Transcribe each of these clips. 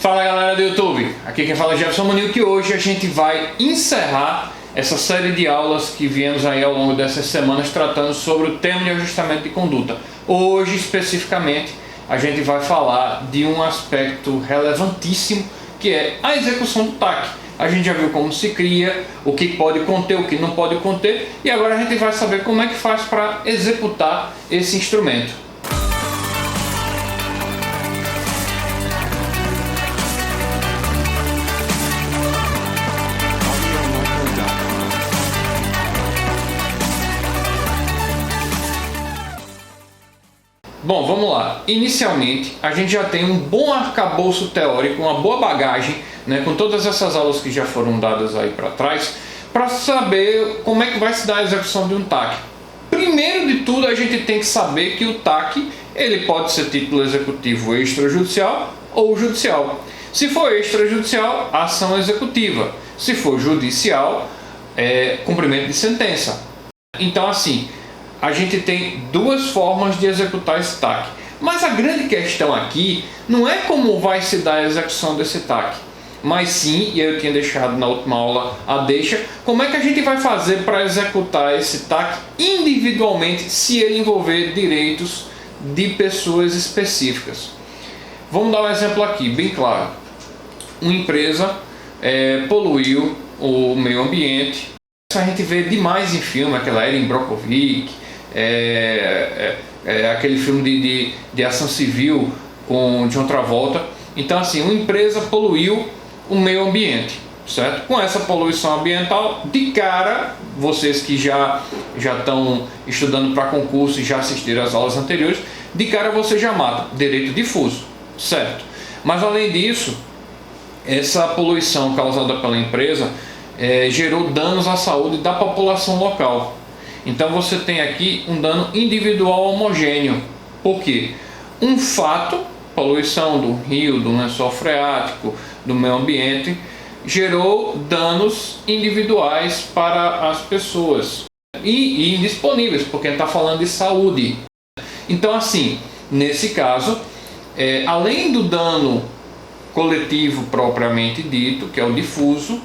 Fala galera do YouTube, aqui quem fala é Jefferson Manil, que hoje a gente vai encerrar essa série de aulas que viemos aí ao longo dessas semanas tratando sobre o tema de ajustamento de conduta. Hoje especificamente a gente vai falar de um aspecto relevantíssimo que é a execução do TAC. A gente já viu como se cria, o que pode conter, o que não pode conter, e agora a gente vai saber como é que faz para executar esse instrumento. Bom, vamos lá. Inicialmente, a gente já tem um bom arcabouço teórico, uma boa bagagem, né, com todas essas aulas que já foram dadas aí para trás, para saber como é que vai se dar a execução de um TAC. Primeiro de tudo, a gente tem que saber que o TAC ele pode ser título executivo extrajudicial ou judicial. Se for extrajudicial, ação executiva. Se for judicial, cumprimento de sentença. Então, assim, a gente tem duas formas de executar esse TAC. Mas a grande questão aqui não é como vai se dar a execução desse TAC, mas sim, e eu tinha deixado na última aula a deixa, como é que a gente vai fazer para executar esse TAC individualmente se ele envolver direitos de pessoas específicas. Vamos dar um exemplo aqui, bem claro. Uma empresa poluiu o meio ambiente. Isso a gente vê demais em filme, aquela Erin Brockovich, aquele filme de ação civil com John Travolta. Então, assim, uma empresa poluiu o meio ambiente, certo? Com essa poluição ambiental, de cara, vocês que já estão estudando para concurso e já assistiram às aulas anteriores, de cara você já mata direito difuso, certo? Mas além disso, essa poluição causada pela empresa gerou danos à saúde da população local. Então você tem aqui um dano individual homogêneo. Por quê? Um fato, poluição do rio, do lençol freático, do meio ambiente, gerou danos individuais para as pessoas e indisponíveis, porque está falando de saúde. Então, assim, nesse caso, além do dano coletivo propriamente dito, que é o difuso,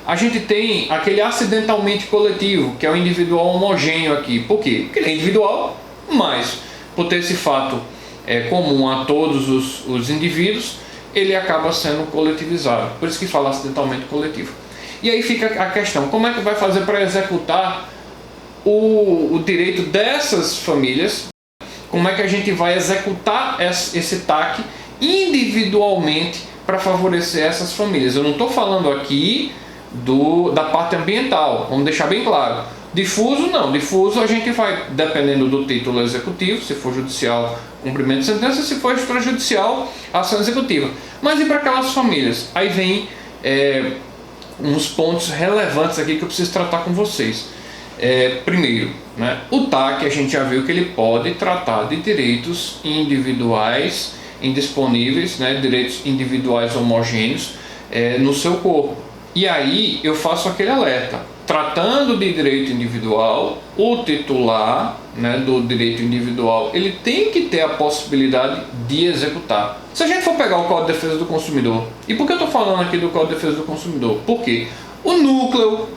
a gente tem aquele acidentalmente coletivo, que é o individual homogêneo aqui. Por quê? Porque ele é individual, mas por ter esse fato comum a todos os indivíduos, ele acaba sendo coletivizado. Por isso que fala acidentalmente coletivo. E aí fica a questão, como é que vai fazer para executar o direito dessas famílias? Como é que a gente vai executar esse TAC individualmente para favorecer essas famílias? Eu não estou falando aqui da parte ambiental, vamos deixar bem claro. Difuso não, difuso a gente vai, dependendo do título executivo, se for judicial, cumprimento de sentença, se for extrajudicial, ação executiva. Mas e para aquelas famílias? Aí vem uns pontos relevantes aqui que eu preciso tratar com vocês. Primeiro, né, o TAC a gente já viu que ele pode tratar de direitos individuais indisponíveis, né, direitos individuais homogêneos no seu corpo. E aí eu faço aquele alerta, tratando de direito individual, o titular, né, do direito individual, ele tem que ter a possibilidade de executar. Se a gente for pegar o Código de Defesa do Consumidor, e por que eu estou falando aqui do Código de Defesa do Consumidor? Porque o núcleo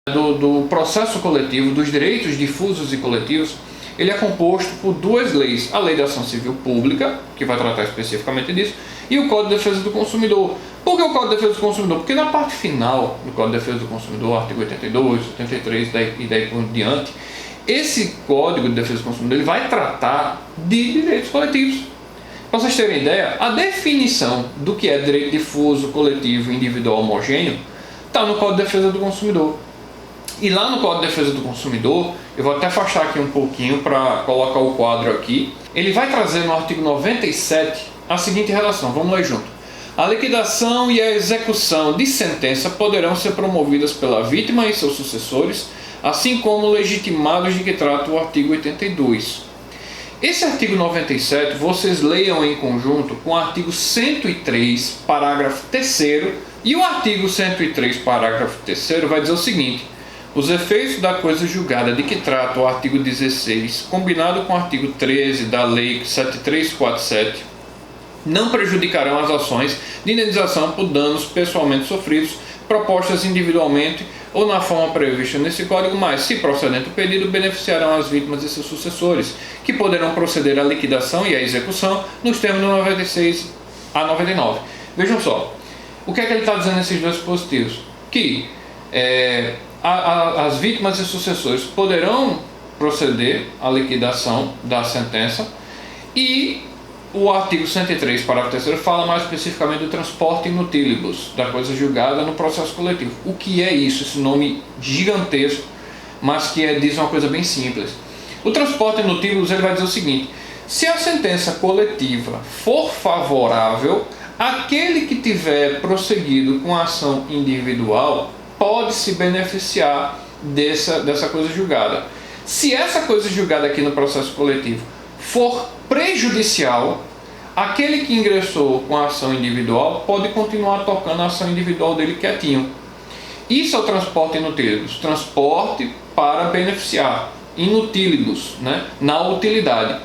do processo coletivo, dos direitos difusos e coletivos, ele é composto por duas leis: a Lei da Ação Civil Pública, que vai tratar especificamente disso, e o Código de Defesa do Consumidor. Por que o Código de Defesa do Consumidor? Porque na parte final do Código de Defesa do Consumidor, artigo 82, 83 e daí por diante, esse Código de Defesa do Consumidor ele vai tratar de direitos coletivos. Para vocês terem ideia, a definição do que é direito difuso, coletivo, individual, homogêneo está no Código de Defesa do Consumidor. E lá no Código de Defesa do Consumidor, eu vou até afastar aqui um pouquinho para colocar o quadro aqui, ele vai trazer no artigo 97 a seguinte relação, vamos ler junto. A liquidação e a execução de sentença poderão ser promovidas pela vítima e seus sucessores, assim como legitimados de que trata o artigo 82. Esse artigo 97, vocês leiam em conjunto com o artigo 103, parágrafo 3º, e o artigo 103, parágrafo 3º vai dizer o seguinte: os efeitos da coisa julgada de que trata o artigo 16, combinado com o artigo 13 da Lei 7347, não prejudicarão as ações de indenização por danos pessoalmente sofridos, propostas individualmente ou na forma prevista nesse Código, mas, se procedente o pedido, beneficiarão as vítimas e seus sucessores, que poderão proceder à liquidação e à execução nos termos do 96 a 99. Vejam só, o que é que ele está dizendo nesses dois dispositivos? Que as vítimas e sucessores poderão proceder à liquidação da sentença, e o artigo 103, parágrafo 3º, fala mais especificamente do transporte inutilibus, da coisa julgada no processo coletivo. O que é isso? Esse nome gigantesco, mas que diz uma coisa bem simples. O transporte inutilibus, ele vai dizer o seguinte: se a sentença coletiva for favorável, aquele que tiver prosseguido com a ação individual pode se beneficiar dessa coisa julgada. Se essa coisa julgada aqui no processo coletivo for prejudicial, aquele que ingressou com a ação individual pode continuar tocando a ação individual dele quietinho. Isso é o transporte inutilibus, transporte para beneficiar, inutilibus, né? Na utilidade.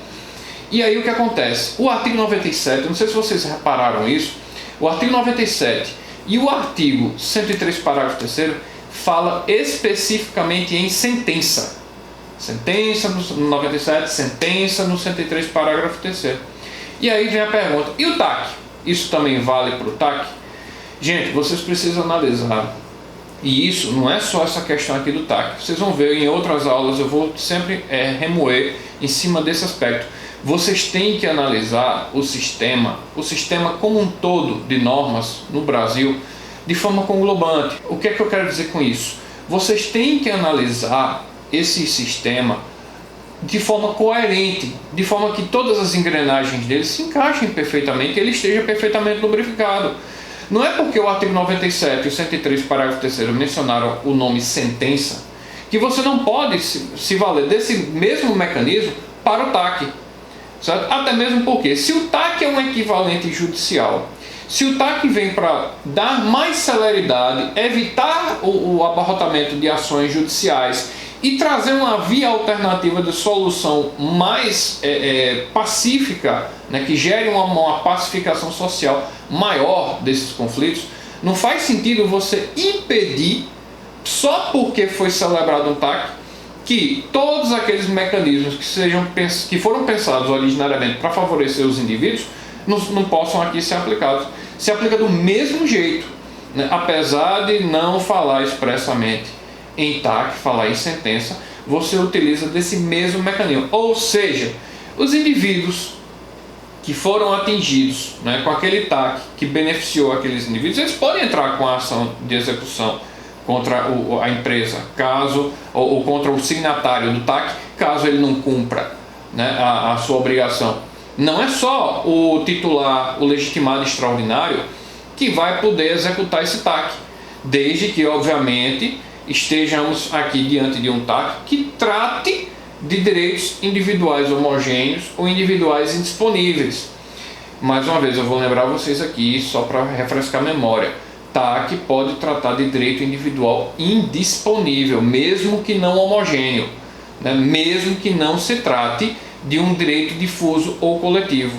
E aí o que acontece? O artigo 97, não sei se vocês repararam isso, o artigo 97 e o artigo 103, parágrafo 3º, fala especificamente em sentença. Sentença no 97, sentença no 103, parágrafo 3º. E aí vem a pergunta: e o TAC? Isso também vale para o TAC? Gente, vocês precisam analisar. E isso não é só essa questão aqui do TAC. Vocês vão ver em outras aulas, eu vou sempre remoer em cima desse aspecto. Vocês têm que analisar o sistema como um todo de normas no Brasil, de forma conglobante. O que é que eu quero dizer com isso? Vocês têm que analisar esse sistema de forma coerente, de forma que todas as engrenagens dele se encaixem perfeitamente e ele esteja perfeitamente lubrificado. Não é porque o artigo 97 e o 103, parágrafo 3º, mencionaram o nome sentença, que você não pode se valer desse mesmo mecanismo para o TAC. Certo? Até mesmo porque, se o TAC é um equivalente judicial, se o TAC vem para dar mais celeridade, evitar o abarrotamento de ações judiciais e trazer uma via alternativa de solução mais pacífica, né, que gere uma pacificação social maior desses conflitos, não faz sentido você impedir, só porque foi celebrado um TAC, que todos aqueles mecanismos que foram pensados originariamente para favorecer os indivíduos não possam aqui ser aplicados. Se aplica do mesmo jeito, né, apesar de não falar expressamente em TAC, falar em sentença, você utiliza desse mesmo mecanismo. Ou seja, os indivíduos que foram atingidos, né, com aquele TAC que beneficiou aqueles indivíduos, eles podem entrar com a ação de execução contra a empresa, ou contra o signatário do TAC, caso ele não cumpra, né, a sua obrigação. Não é só o titular, o legitimado extraordinário, que vai poder executar esse TAC, desde que, obviamente, estejamos aqui diante de um TAC que trate de direitos individuais homogêneos ou individuais indisponíveis. Mais uma vez, eu vou lembrar vocês aqui, só para refrescar a memória: TAC pode tratar de direito individual indisponível, mesmo que não homogêneo, né? Mesmo que não se trate de um direito difuso ou coletivo.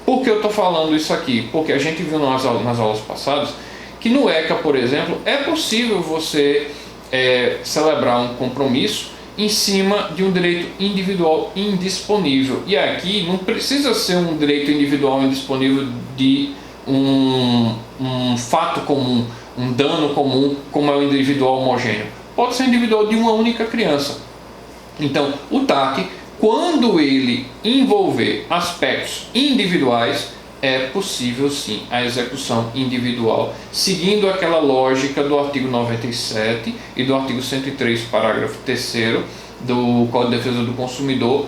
Por que eu estou falando isso aqui? Porque a gente viu nas aulas passadas que no ECA, por exemplo, é possível você celebrar um compromisso em cima de um direito individual indisponível. E aqui não precisa ser um direito individual indisponível de um fato comum, um dano comum, como é o individual homogêneo. Pode ser individual de uma única criança. Então, o TAC, quando ele envolver aspectos individuais, é possível sim a execução individual, seguindo aquela lógica do artigo 97 e do artigo 103, parágrafo 3º do Código de Defesa do Consumidor,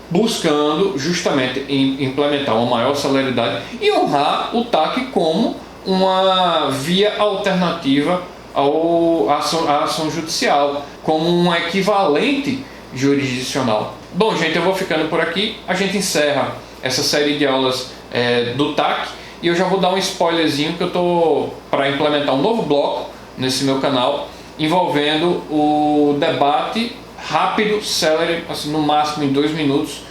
buscando justamente implementar uma maior celeridade e honrar o TAC como uma via alternativa à ação judicial, como um equivalente jurisdicional. Bom, gente, eu vou ficando por aqui. A gente encerra essa série de aulas do TAC, e eu já vou dar um spoilerzinho que eu estou para implementar um novo bloco nesse meu canal, envolvendo o debate rápido, célere, assim, no máximo em 2 minutos,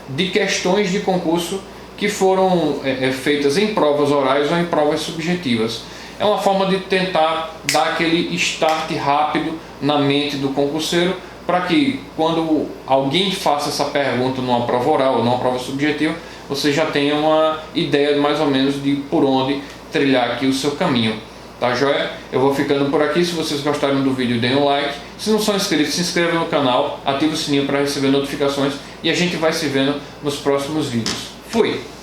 de questões de concurso que foram feitas em provas orais ou em provas subjetivas. É uma forma de tentar dar aquele start rápido na mente do concurseiro, para que quando alguém faça essa pergunta numa prova oral ou numa prova subjetiva, você já tenha uma ideia mais ou menos de por onde trilhar aqui o seu caminho. Tá joia? Eu vou ficando por aqui. Se vocês gostaram do vídeo, deem um like. Se não são inscritos, se inscrevam no canal, ative o sininho para receber notificações e a gente vai se vendo nos próximos vídeos. Fui!